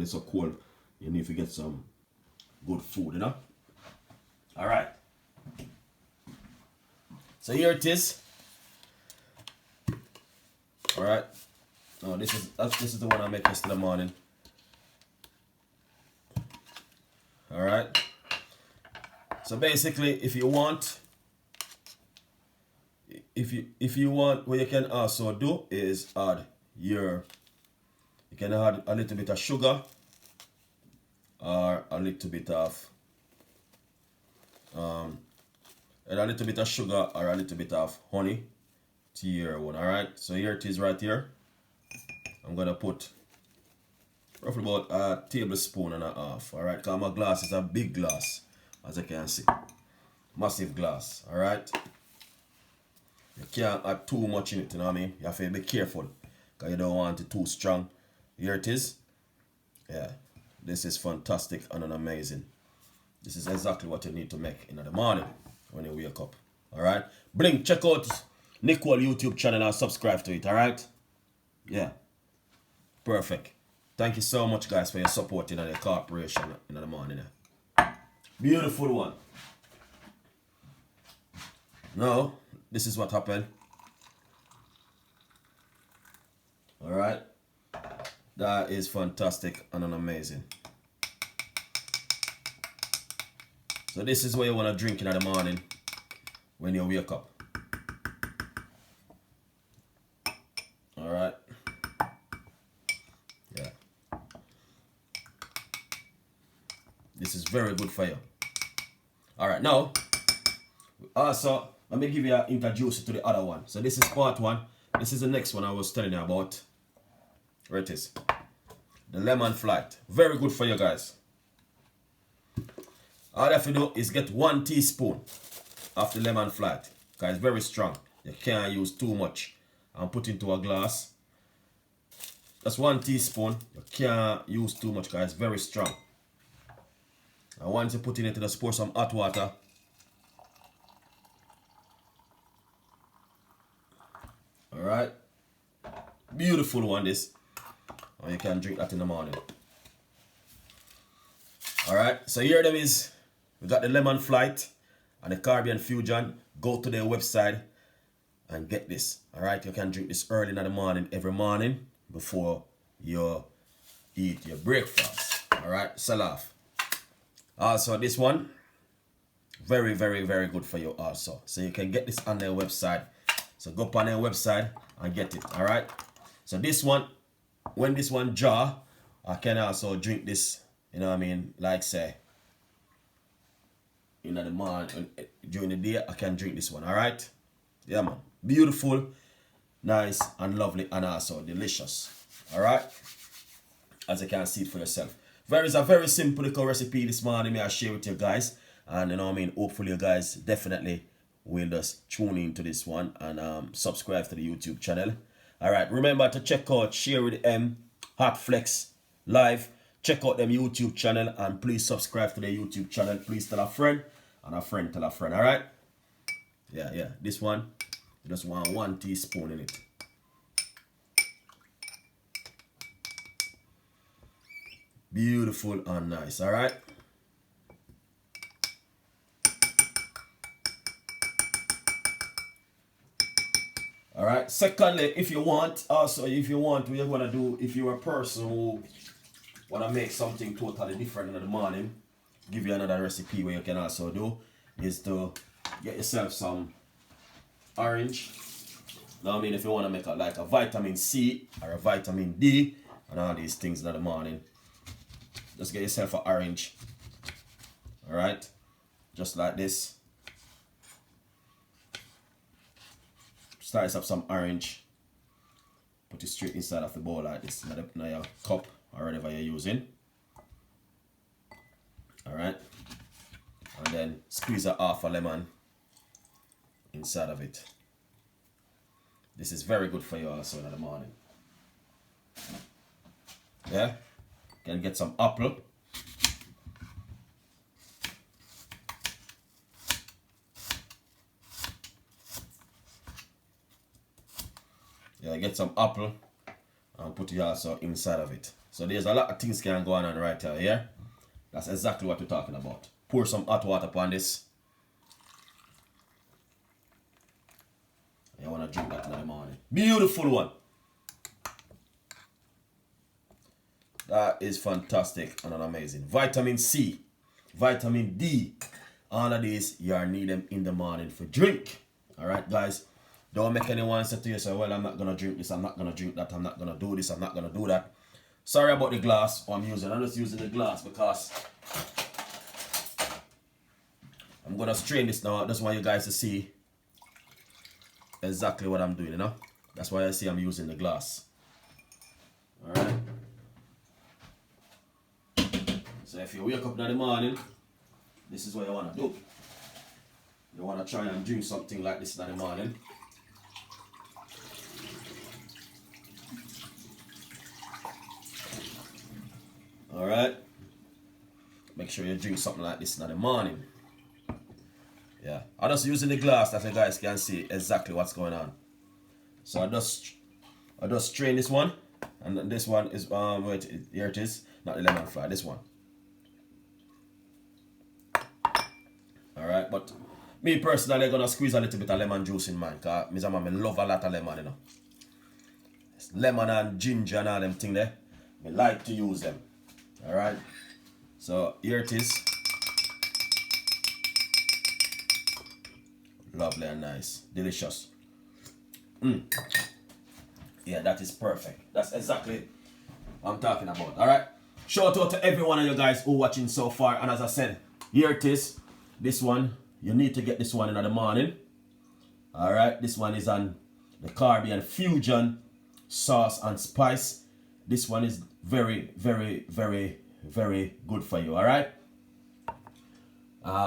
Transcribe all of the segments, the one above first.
It's so cold. You need to get some good food, you know. All right. So here it is. All right. Oh, this is the one I make yesterday morning. All right. So basically, if you want, what you can also do is add you can add a little bit of sugar or a little bit of honey to your one. All right. So here it is right here. I'm gonna put roughly about a tablespoon and a half. All right. Cause my glass is a big glass, as you can see, massive glass. All right. You can't add too much in it, you know what I mean? You have to be careful because you don't want it too strong. Here it is. Yeah, this is fantastic and amazing. This is exactly what you need to make in the morning when you wake up. Alright? Bring, check out Nicole YouTube channel and subscribe to it, alright? Yeah. Perfect. Thank you so much, guys, for your support in the corporation in the morning. Beautiful one. Now, this is what happened. Alright. That is fantastic and amazing. So this is what you want to drink in the morning when you wake up. Alright. Yeah. This is very good for you. Alright, now, also, let me give you introduce you to the other one. So this is part one. This is the next one I was telling you about. Where it is. The lemon flight. Very good for you guys. All you have to do is get 1 teaspoon of the lemon flight. Because it's very strong. You can't use too much. And put into a glass. That's 1 teaspoon. You can't use too much because it's very strong. And once you put it into just pour some hot water. Alright. Beautiful one this. And you can drink that in the morning. Alright. So here them is. We got the lemon flight and the Caribbean Fusion. Go to their website and get this. Alright. You can drink this early in the morning every morning before you eat your breakfast. Alright. Sell off. Also this one. Very, very, very good for you also. So you can get this on their website. So go up on their website and get it. Alright. So this one, when this one jar, I can also drink this, you know what I mean, like say, in the morning, during the day, I can drink this one. Alright. Yeah, man. Beautiful, nice, and lovely, and also delicious. Alright. As you can see it for yourself. It's a very simple little recipe this morning I share with you guys. And you know what I mean, hopefully you guys definitely will just tune into this one and subscribe to the YouTube channel. Alright, remember to check out Share with M, Hot Flex Live. Check out them YouTube channel and please subscribe to the YouTube channel. Please tell a friend and a friend tell a friend. Alright? Yeah. This one, you just want 1 teaspoon in it. Beautiful and nice. Alright? Alright, secondly, if you want, what you're going to do, if you're a person who want to make something totally different in the morning, give you another recipe where you can also do, is to get yourself some orange. Now, I mean, if you want to make like a vitamin C or a vitamin D and all these things in the morning, just get yourself an orange. Alright, just like this. Slice up some orange, put it straight inside of the bowl like this, in your cup or whatever you're using. Alright, and then squeeze half a lemon inside of it. This is very good for you also in the morning. Yeah, you can get some apple. Yeah, get some apple and put it also inside of it. So there's a lot of things can go on right here, yeah? That's exactly what we're talking about. Pour some hot water upon this. You want to drink that in the morning. Beautiful one. That is fantastic and amazing. Vitamin C, vitamin D. All of these, you need them in the morning for drink. Alright, guys? Don't make anyone say to yourself, well, I'm not going to drink this, I'm not going to drink that, I'm not going to do this, I'm not going to do that. Sorry about the glass I'm using. I'm just using the glass because I'm going to strain this now. I just want you guys to see exactly what I'm doing, you know? That's why I see I'm using the glass. Alright? So if you wake up in the morning, this is what you want to do. You want to try and drink something like this in the morning. Alright? Make sure you drink something like this in the morning. Yeah. I'm just using the glass that you guys can see exactly what's going on. So I just strain this one. And this one is, wait, here it is. Not the lemon fly, this one. Alright, but me personally gonna squeeze a little bit of lemon juice in mine, because I love a lot of lemon, you know. It's lemon and ginger and all them thing there. I like to use them. Alright. So here it is. Lovely and nice. Delicious. Yeah, that is perfect. That's exactly what I'm talking about. Alright. Shout out to every one of you guys who are watching so far. And as I said, here it is. This one, you need to get this one in the morning. Alright, this one is on the Caribbean Fusion sauce and spice. This one is very, very, very, very good for you. Alright.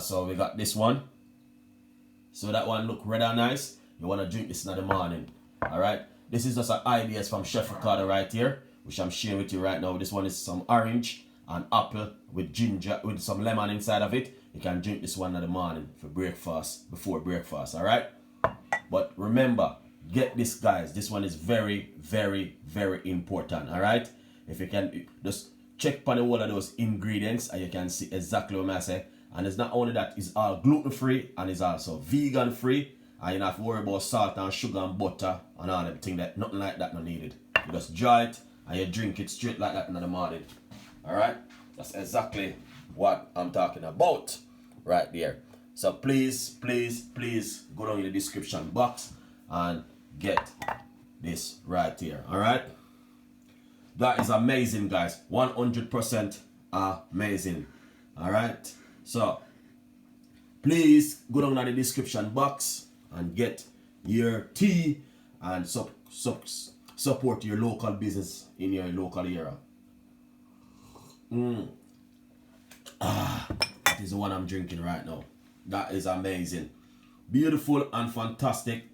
So we got this one. So that one look rather nice. You want to drink this in the morning. Alright. This is just an ideas from Chef Ricardo right here, which I'm sharing with you right now. This one is some orange and apple with ginger, with some lemon inside of it. You can drink this one in the morning for breakfast, before breakfast, alright? But remember, get this, guys. This one is very, very, very important, alright? If you can, just check upon all of those ingredients and you can see exactly what I say. And it's not only that, it's all gluten-free and it's also vegan-free. And you don't have to worry about salt and sugar and butter and all them things. That nothing like that not needed. You just dry it and you drink it straight like that in the morning. Alright? That's exactly what I'm talking about right there. So please, please, please go down in the description box and get this right here. Alright? That is amazing, guys. 100% amazing. Alright? So please go down in the description box and get your tea and support your local business in your local area. That is the one I'm drinking right now. That is amazing. Beautiful and fantastic.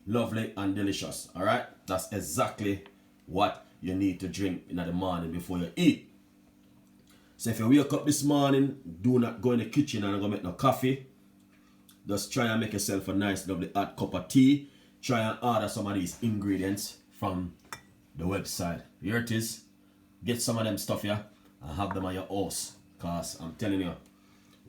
Lovely and delicious. Alright? That's exactly what you need to drink in the morning before you eat. So if you wake up this morning, do not go in the kitchen and go make no coffee. Just try and make yourself a nice lovely hot cup of tea. Try and order some of these ingredients from the website. Here it is. Get some of them stuff here and have them on your house. Because I'm telling you,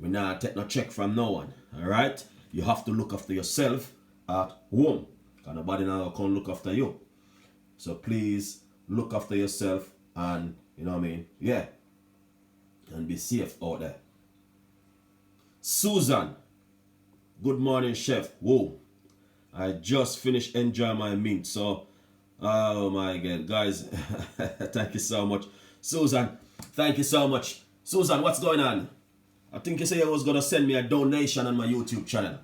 we not take no check from no one. Alright? You have to look after yourself at home. Because nobody now can look after you. So please look after yourself and, you know what I mean? Yeah. And be safe out there. Susan. Good morning, chef. Whoa. I just finished enjoying my mint. So, oh my God. Guys, thank you so much. Susan, thank you so much. Susan, what's going on? I think you said you was going to send me a donation on my YouTube channel.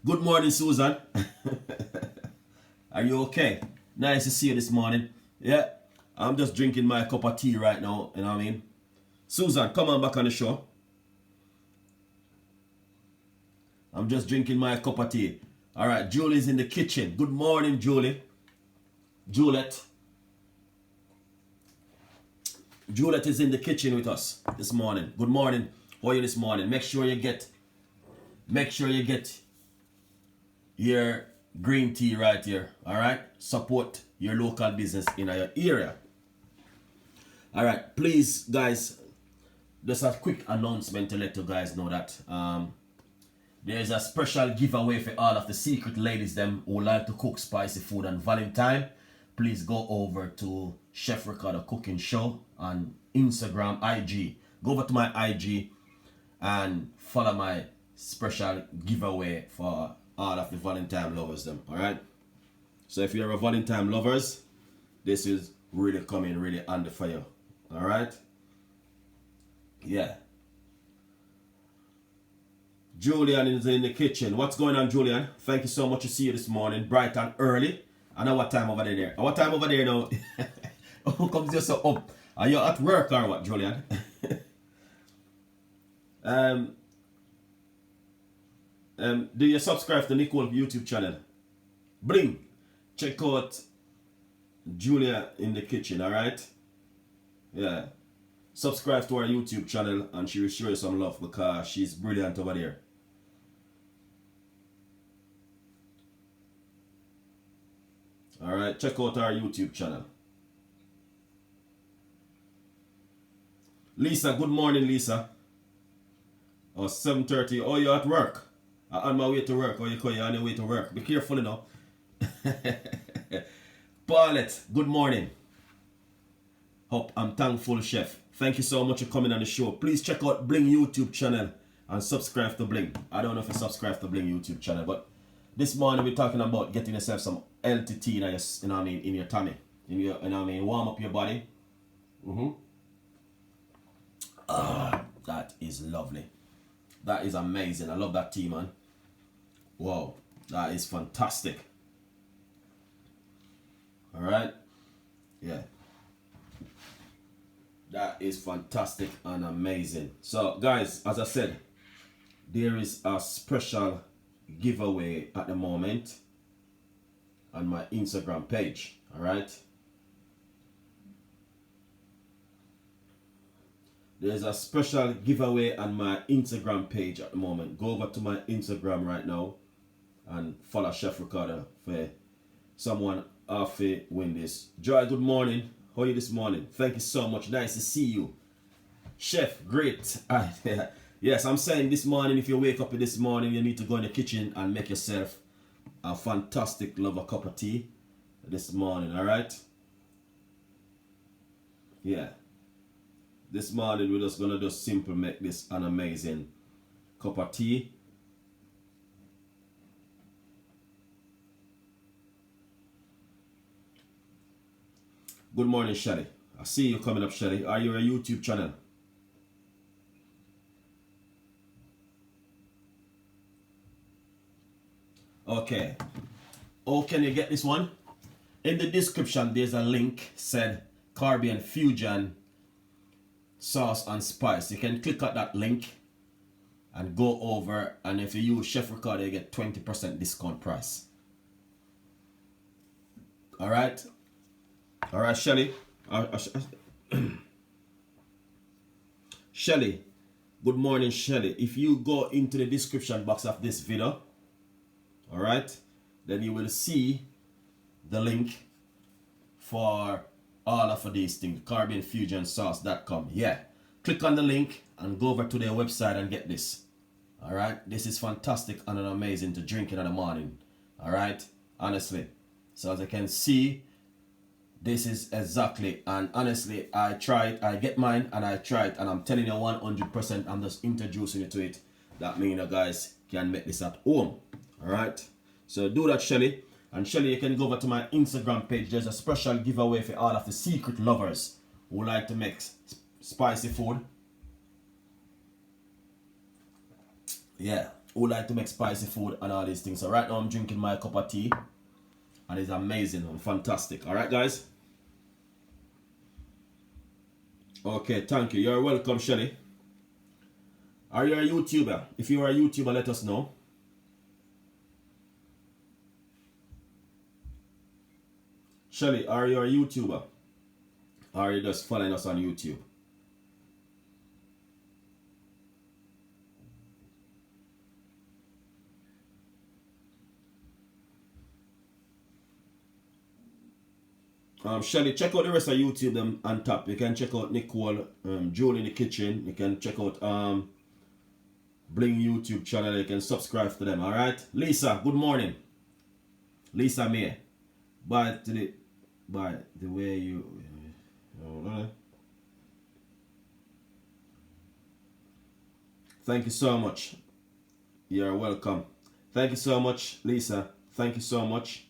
Good morning, Susan. Are you okay? Nice to see you this morning. Yeah, I'm just drinking my cup of tea right now. You know what I mean? Susan, come on back on the show. I'm just drinking my cup of tea. All right, Julie's in the kitchen. Good morning, Julie. Juliet. Juliet is in the kitchen with us this morning. Good morning. How are you this morning? Make sure you get your green tea right here. All right. Support your local business in your area. All right, please, guys, just a quick announcement to let you guys know that there's a special giveaway for all of the secret ladies them who like to cook spicy food on Valentine. Please go over to Chef Ricardo Cooking Show on Instagram, IG. Go over to my IG and follow my special giveaway for all of the Valentine lovers them. All right. So if you're a Valentine lovers, this is really coming really handy for you. All right. Yeah. Julian is in the kitchen. What's going on, Julian? Thank you so much to see you this morning, bright and early. I know what time over there. What time over there now? Who comes just so up? Are you at work or what, Julian? Do you subscribe to Nicole YouTube channel? Bling. Check out Julia in the kitchen, alright? Yeah. Subscribe to our YouTube channel and she will show you some love because she's brilliant over there. Alright, check out our YouTube channel. Lisa, good morning, Lisa. Oh, 7:30. Oh, you're at work. I'm on my way to work. Oh, you're on your way to work. Be careful, you know. Paulette, good morning. Hope I'm thankful, Chef. Thank you so much for coming on the show. Please check out Bling YouTube channel and subscribe to Bling. I don't know if you subscribe to Bling YouTube channel, but this morning we're talking about getting yourself some LTT in your, you know what I mean, in your tummy. In your, you know what I mean, warm up your body. That is lovely. That is amazing. I love that tea, man. Wow, that is fantastic. All right, yeah, that is fantastic and amazing. So, guys, as I said, there is a special giveaway at the moment on my Instagram page. All right. There's a special giveaway on my Instagram page at the moment. Go over to my Instagram right now and follow Chef Ricardo for someone off it win this. Joy, good morning. How are you this morning? Thank you so much. Nice to see you. Chef, great. Yes, I'm saying this morning, if you wake up this morning, you need to go in the kitchen and make yourself a fantastic lover cup of tea this morning, all right? Yeah. This morning we're just gonna just simple make this an amazing cup of tea. Good morning, Shelly. I see you coming up, Shelly. Are you a YouTube channel? Okay. Oh, can you get this one? In the description, there's a link said Caribbean Fusion sauce and spice. You can click on that link and go over, and if you use Chef Ricardo, you get 20% discount price. All right. All right, Shelly. Shelly, good morning, Shelly. If you go into the description box of this video, all right, then you will see the link for all of these things, CaribbeanFusionSauce.com. Yeah, click on the link and go over to their website and get this. All right, this is fantastic and amazing to drink it in the morning. All right, honestly. So as you can see, this is exactly, and honestly, I try it, I get mine and I try it, and I'm telling you 100%, I'm just introducing you to it. That means you guys can make this at home. All right, so do that, Shelly. And Shelly, you can go over to my Instagram page. There's a special giveaway for all of the secret lovers who like to make spicy food. Yeah, who like to make spicy food and all these things. So right now I'm drinking my cup of tea, and it's amazing and fantastic. All right, guys. Okay, thank you. You're welcome, Shelly. Are you a YouTuber? If you are a YouTuber, let us know. Shelly, are you a YouTuber? Or are you just following us on YouTube? Shelly, check out the rest of YouTube them on top. You can check out Nicole, Julie in the kitchen. You can check out Bling YouTube channel. You can subscribe to them. All right. Lisa, good morning. Lisa May, by the way you. Thank you so much. You're welcome. Thank you so much, Lisa. Thank you so much.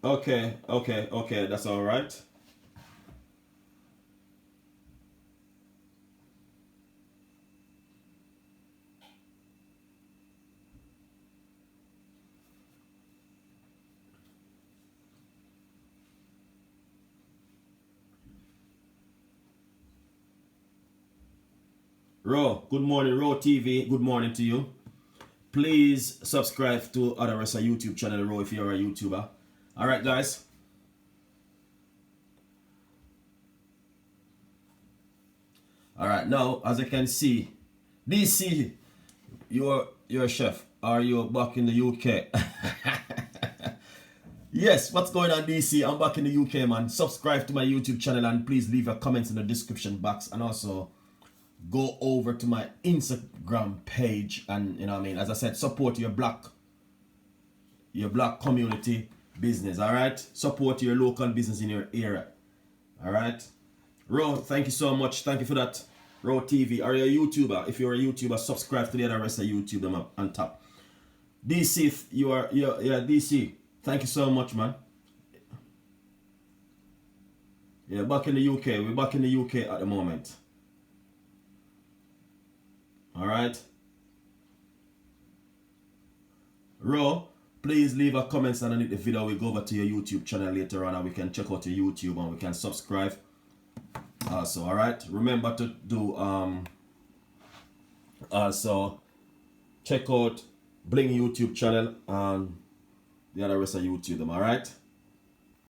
Okay, that's all right. Ro, good morning, Ro TV. Good morning to you. Please subscribe to other rest of YouTube channel, Ro, if you're a YouTuber. All right, guys. All right, now as you can see, DC, you're a chef. Are you back in the UK? Yes, what's going on, DC? I'm back in the UK, man. Subscribe to my YouTube channel and please leave your comments in the description box, and also go over to my Instagram page, and you know what I mean, as I said, support your black community business. All right, support your local business in your area. All right, Ro, thank you so much. Thank you for that. Ro TV, are you a YouTuber? If you're a YouTuber, subscribe to the other rest of YouTube them up on top. DC, yeah, DC, thank you so much, man. Yeah, back in the UK. We're back in the UK at the moment. All right, Ro, please leave a comments underneath the video. We go over to your YouTube channel later on, and we can check out your YouTube and we can subscribe also. All right, remember to do also check out Bling YouTube channel and the other rest of YouTube them. All right.